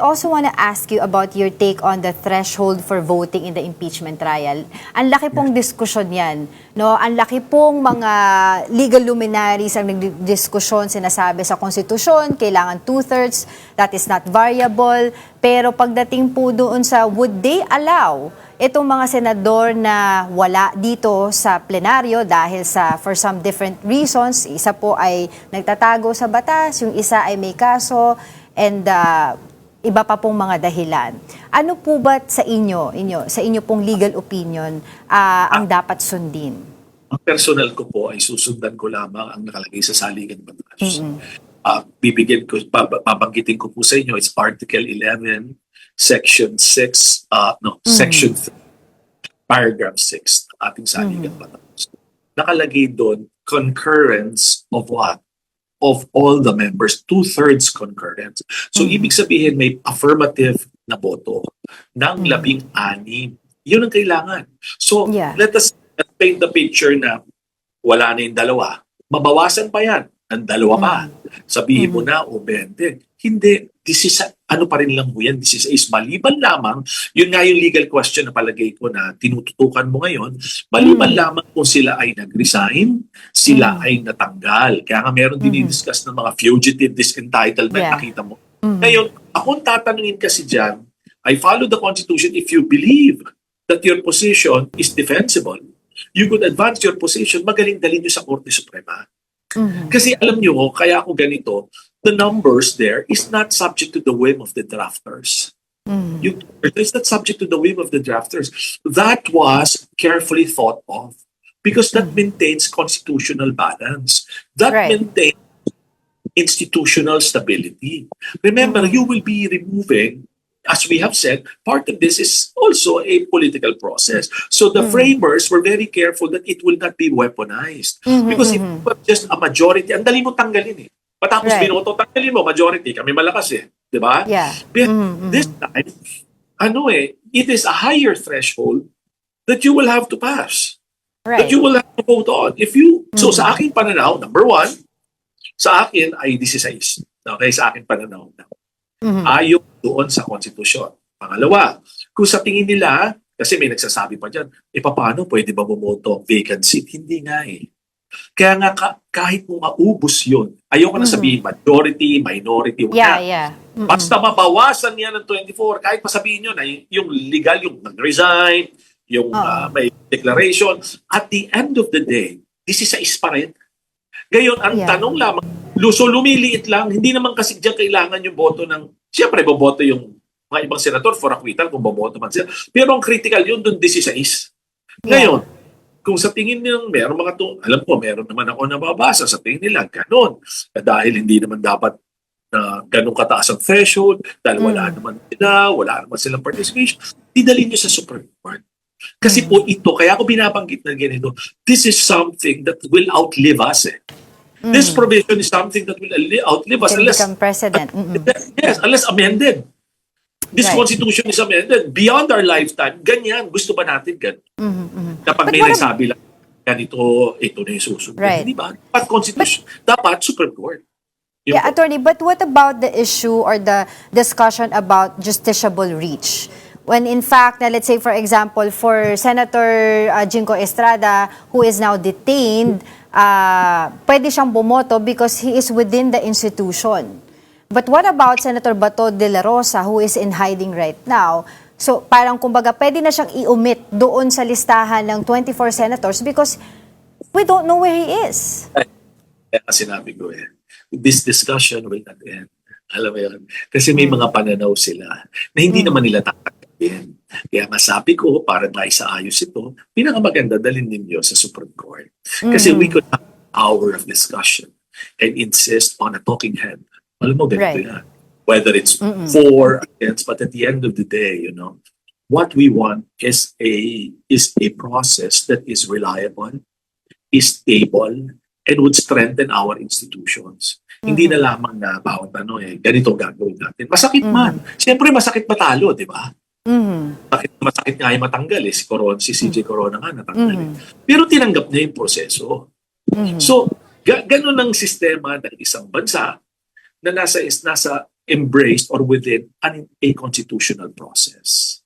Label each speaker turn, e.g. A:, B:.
A: also want to ask you about your take on the threshold for voting in the impeachment trial. Ang laki pong diskusyon yan. No? Ang laki pong mga legal luminaries ang nagdiskusyon, sinasabi sa konstitusyon, kailangan 2/3, that is not variable. Pero pagdating po doon sa would they allow itong mga senador na wala dito sa plenaryo dahil for some different reasons, isa po ay nagtatago sa batas, yung isa ay may kaso, and iba pa pong mga dahilan. Ano po ba sa inyo pong legal opinion ang dapat sundin?
B: Ang personal ko po ay susundan ko lamang ang nakalagay sa saligang batas. Babanggitin ko po sa inyo, it's Article 11, Section 6, Section 3, Paragraph 6 ng ating saligang batas. Nakalagay doon, concurrence of what? Of all the members, 2/3 concurrence. So, ibig sabihin may affirmative na boto ng 16. Yun ang kailangan. So, let us paint the picture na wala na yung dalawa. Mabawasan pa yan ng dalawa pa. Sabihin mo na, 20. Hindi. This is, ano pa rin lang po yan, this is maliban lamang, yun nga yung legal question na palagay ko na tinututukan mo ngayon, maliban lamang kung sila ay nag-resign, sila ay natanggal. Kaya nga meron dinidiscuss ng mga fugitive disentitlement, nakita mo. Ngayon, akong tatanungin kasi dyan, I follow the Constitution if you believe that your position is defensible. You could advance your position, magaling dalhin nyo sa Korte Suprema. Kasi alam nyo, kaya ako ganito, the numbers there is not subject to the whim of the drafters. It's not subject to the whim of the drafters. That was carefully thought of because that maintains constitutional balance. That maintains institutional stability. Remember, you will be removing, as we have said, part of this is also a political process. So the framers were very careful that it will not be weaponized. Because if it was just a majority, ang dali mo tanggalin eh. Patapos binoto, tanggalin mo, majority, kami malakas eh. Diba? But this time, it is a higher threshold that you will have to pass. That you will have to vote on. So sa aking pananaw, number one, sa akin ay 16. Okay, sa aking pananaw. Ayaw doon sa konstitusyon. Pangalawa, kung sa tingin nila, kasi may nagsasabi pa dyan, paano pwede ba bumoto ang vacant seat? Hindi nga eh. Kaya nga kahit mo maubos yun, ayoko na sabihin majority, minority, basta mabawasan yan ng 24, kahit pasabihin nyo na yung legal, yung nag-resign, yung may declaration, at the end of the day, this is a pa rin. Ngayon, ang tanong lamang, lumiliit lang, hindi naman kasi dyan kailangan yung boto ng, siyempre, boboto yung mga ibang senator for acquittal kung boboto man sila. Pero ang critical yun, doon 16. Ngayon, kung sa tingin nilang meron mga alam ko, meron naman ako nababasa, sa tingin nila, ganon. Dahil hindi naman dapat na ganun kataas ang threshold, dahil wala naman silang participation, didalhin nyo sa Supreme Court. Kasi po ito, kaya ako binabanggit na ganito, this is something that will outlive us eh. This provision is something that will outlive us unless
A: become precedent.
B: Unless amended. This Constitution is amended. Beyond our lifetime, ganyan. Gusto ba natin ganyan? Kapag may nagsabi lang, ganito, ito na yung susunod. Hindi ba? Dapat Constitution, dapat Supreme Court.
A: Attorney, but what about the issue or the discussion about justiciable reach? When in fact, let's say for example, for Senator Jingo Estrada, who is now detained, pwede siyang bumoto because he is within the institution. But what about Senator Bato de la Rosa, who is in hiding right now? So parang kumbaga pwede na siyang i-omit doon sa listahan ng 24 senators because we don't know where he is.
B: Kaya sinabi ko this discussion will not end. Alam mo yun? Kasi may mga pananaw sila na hindi naman nila tatakapin. Kaya masabi ko, para maisaayos ito, pinakamaganda dalhin ninyo sa Supreme Court. Kasi we could have an hour of discussion and insist on a talking head. Alam mo, ganito yan. Whether it's for, against, but at the end of the day, what we want is a process that is reliable, is stable, and would strengthen our institutions. Hindi na lamang na bawat ganito gagawin natin. Masakit man. Siyempre, masakit matalo, di ba? Masakit nga yung matanggal si CJ Corona nga natanggal. Pero tinanggap niya yung proseso. So, ganun ang sistema ng isang bansa na nasa embraced or within a constitutional process.